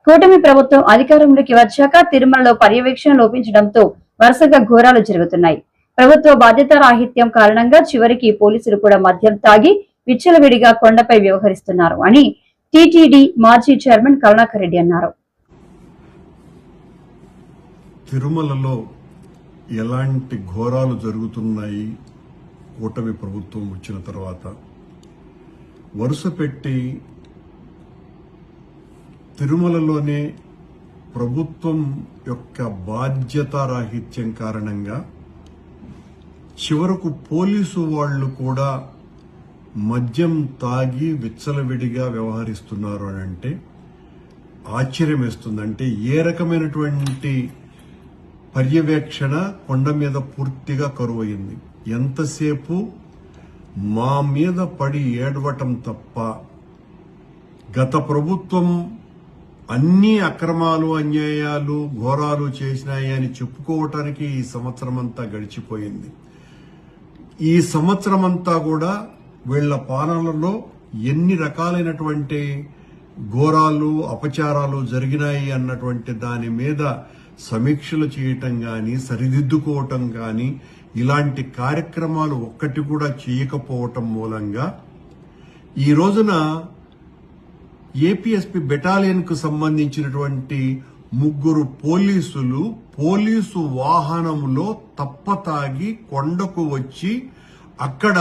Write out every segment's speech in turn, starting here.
కూటమి ప్రభుత్వం అధికారంలోకి వచ్చాక తిరుమలలో పర్యవేక్షణ లోపించడంతో వరుసగా ఘోరాలు జరుగుతున్నాయి. ప్రభుత్వ బాధ్యతారాహిత్యం కారణంగా చివరికి పోలీసులు కూడా మద్యం తాగి విచ్చలవిడిగా కొండపై వ్యవహరిస్తున్నారు అని టీటీడీ మాజీ చైర్మన్ కరుణాకర్ రెడ్డి అన్నారు. తిరుమలలో ఎలాంటి ఘోరాలు జరుగుతున్నాయి కూటమి ప్రభుత్వం వచ్చిన తర్వాత వరుస పెట్టి తిరుమలలోనే ప్రభుత్వం యొక్క బాధ్యతారాహిత్యం కారణంగా చివరకు పోలీసు వాళ్ళు కూడా మద్యం తాగి విచ్చలవిడిగా వ్యవహరిస్తున్నారు అని అంటే ఆశ్చర్యం వేస్తుంది. అంటే ఏ రకమైనటువంటి పర్యవేక్షణ కొండ మీద పూర్తిగా కరువయింది. ఎంతసేపు మా మీద పడి ఏడవటం తప్ప గత ప్రభుత్వం అన్ని అక్రమాలు అన్యాయాలు ఘోరాలు చేసినాయి అని చెప్పుకోవటానికి ఈ సంవత్సరం అంతా గడిచిపోయింది. ఈ సంవత్సరం అంతా కూడా వీళ్ల పాలనలో ఎన్ని రకాలైనటువంటి ఘోరాలు అపచారాలు జరిగినాయి అన్నటువంటి దాని మీద సమీక్షలు చేయటం గాని సరిదిద్దుకోవటం గాని ఇలాంటి కార్యక్రమాలు ఒక్కటి కూడా చేయకపోవటం మూలంగా ఈ రోజున ఏపీఎస్పీ బెటాలియన్ కు సంబంధించినటువంటి 3 పోలీసులు పోలీసు వాహనంలో తప్పతాగి కొండకు వచ్చి అక్కడ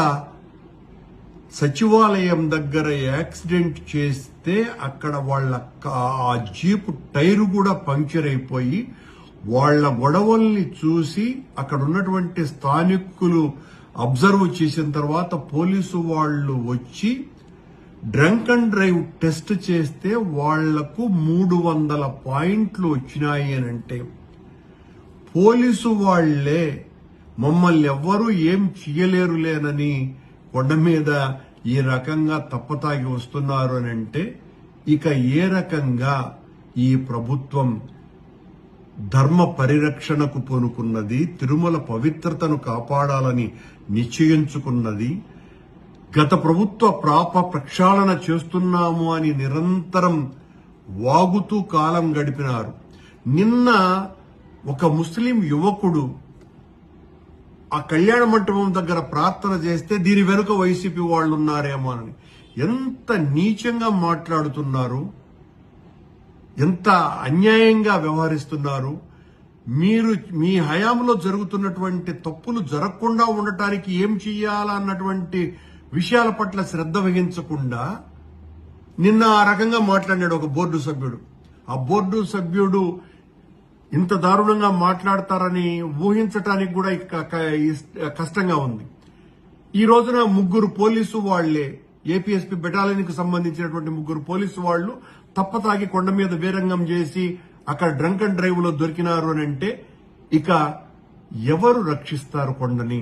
సచివాలయం దగ్గర యాక్సిడెంట్ చేస్తే అక్కడ వాళ్ళ ఆ జీపు టైరు కూడా పంక్చర్ అయిపోయి వాళ్ళ గొడవల్ని చూసి అక్కడ ఉన్నటువంటి స్థానికులు అబ్జర్వ్ చేసిన తర్వాత పోలీసు వాళ్ళు వచ్చి డ్రంక్ అండ్ డ్రైవ్ టెస్ట్ చేస్తే వాళ్లకు 300 పాయింట్లు వచ్చినాయి అని అంటే పోలీసు వాళ్లే మమ్మల్ని ఎవ్వరూ ఏం చేయలేరులేనని కొండ మీద ఈ రకంగా తప్పతాగి వస్తున్నారు అని అంటే ఇక ఏ రకంగా ఈ ప్రభుత్వం ధర్మ పరిరక్షణకు పూనుకున్నది, తిరుమల పవిత్రతను కాపాడాలని నిశ్చయించుకున్నది, గత ప్రభుత్వ ప్రక్షాళన చేస్తున్నాము అని నిరంతరం వాగుతూ కాలం గడిపినారు. నిన్న ఒక ముస్లిం యువకుడు ఆ కళ్యాణ మంటపం దగ్గర ప్రార్థన చేస్తే దీని వెనుక వైసీపీ వాళ్ళు ఉన్నారేమో అని ఎంత నీచంగా మాట్లాడుతున్నారు, ఎంత అన్యాయంగా వ్యవహరిస్తున్నారు. మీరు మీ హయాంలో జరుగుతున్నటువంటి తప్పులు జరగకుండా ఉండటానికి ఏం చెయ్యాలన్నటువంటి విషయాల పట్ల శ్రద్ధ వహించకుండా నిన్న ఆ రకంగా మాట్లాడాడు ఒక బోర్డు సభ్యుడు. ఆ బోర్డు సభ్యుడు ఇంత దారుణంగా మాట్లాడతారని ఊహించటానికి కూడా కష్టంగా ఉంది. ఈ రోజున 3 పోలీసు వాళ్లే ఏపీఎస్పీ బెటాలియన్ కు సంబంధించినటువంటి 3 పోలీసు వాళ్లు తప్పతాగి కొండ మీద వీరంగం చేసి అక్కడ డ్రంక్ అండ్ డ్రైవ్ లో దొరికినారు అని అంటే ఇక ఎవరు రక్షిస్తారు కొండని?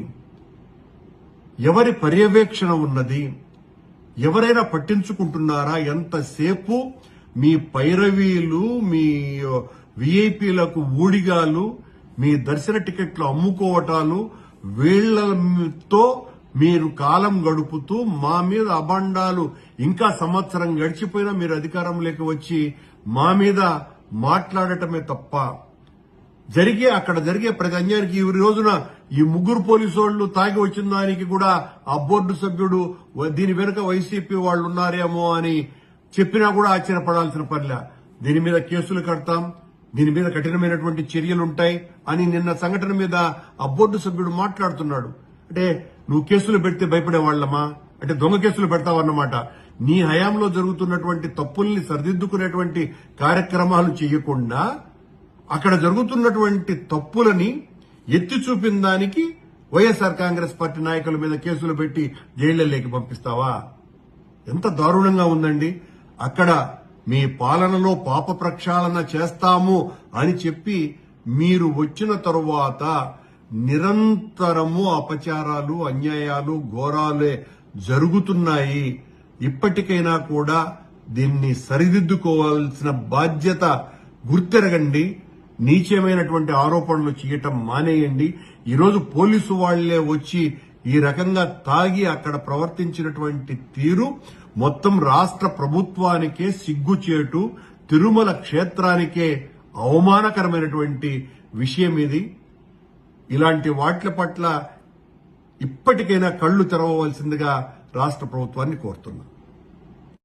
ఎవరి పర్యవేక్షణ ఉన్నది? ఎవరైనా పట్టించుకుంటున్నారా? ఎంతసేపు మీ పైరవీలు, మీ విఐపీలకు ఊడిగాలు, మీ దర్శన టికెట్లు అమ్ముకోవటాలు, వీళ్లతో మీరు కాలం గడుపుతూ మా మీద అబండాలు ఇంకా సంవత్సరం గడిచిపోయినా మీరు అధికారంలోకి వచ్చి మా మీద మాట్లాడటమే తప్ప అక్కడ జరిగే ప్రతి అన్యాయానికి ఈ రోజున ఈ 3 పోలీసు వాళ్ళు తాగి వచ్చిన దానికి కూడా ఆ బోర్డు సభ్యుడు దీని వెనుక వైసీపీ వాళ్ళు ఉన్నారేమో అని చెప్పినా కూడా ఆశ్చర్యపడాల్సిన పనిలే. దీని మీద కేసులు కడతాం, దీని మీద కఠినమైనటువంటి చర్యలుంటాయి అని నిన్న సంఘటన మీద ఆ బోర్డు సభ్యుడు మాట్లాడుతున్నాడు. అంటే నువ్వు కేసులు పెడితే భయపడే వాళ్ళమా? అంటే దొంగ కేసులు పెడతావన్నమాట. నీ హయాంలో జరుగుతున్నటువంటి తప్పుల్ని సరిదిద్దుకునేటువంటి కార్యక్రమాలు చేయకుండా అక్కడ జరుగుతున్నటువంటి తప్పులని ఎత్తి చూపిన దానికి వైఎస్ఆర్ కాంగ్రెస్ పార్టీ నాయకుల మీద కేసులు పెట్టి జైళ్లలోకి పంపిస్తావా? ఎంత దారుణంగా ఉందండి. అక్కడ మీ పాలనలో పాప ప్రక్షాళన చేస్తాము అని చెప్పి మీరు వచ్చిన తరువాత నిరంతరము అపచారాలు, అన్యాయాలు, ఘోరాలే జరుగుతున్నాయి. ఇప్పటికైనా కూడా దీన్ని సరిదిద్దుకోవాల్సిన బాధ్యత గుర్తెరగండి. నీచమైనటువంటి ఆరోపణలు చేయటం మానేయండి. ఈరోజు పోలీసు వాళ్లే వచ్చి ఈ రకంగా తాగి అక్కడ ప్రవర్తించినటువంటి తీరు మొత్తం రాష్ట్ర ప్రభుత్వానికే సిగ్గుచేటు, తిరుమల క్షేత్రానికే అవమానకరమైనటువంటి విషయం ఇది. ఇలాంటి వాట్ల పట్ల ఇప్పటికైనా కళ్లు తెరవవలసిందిగా రాష్ట్ర ప్రభుత్వాన్ని కోరుతున్నా.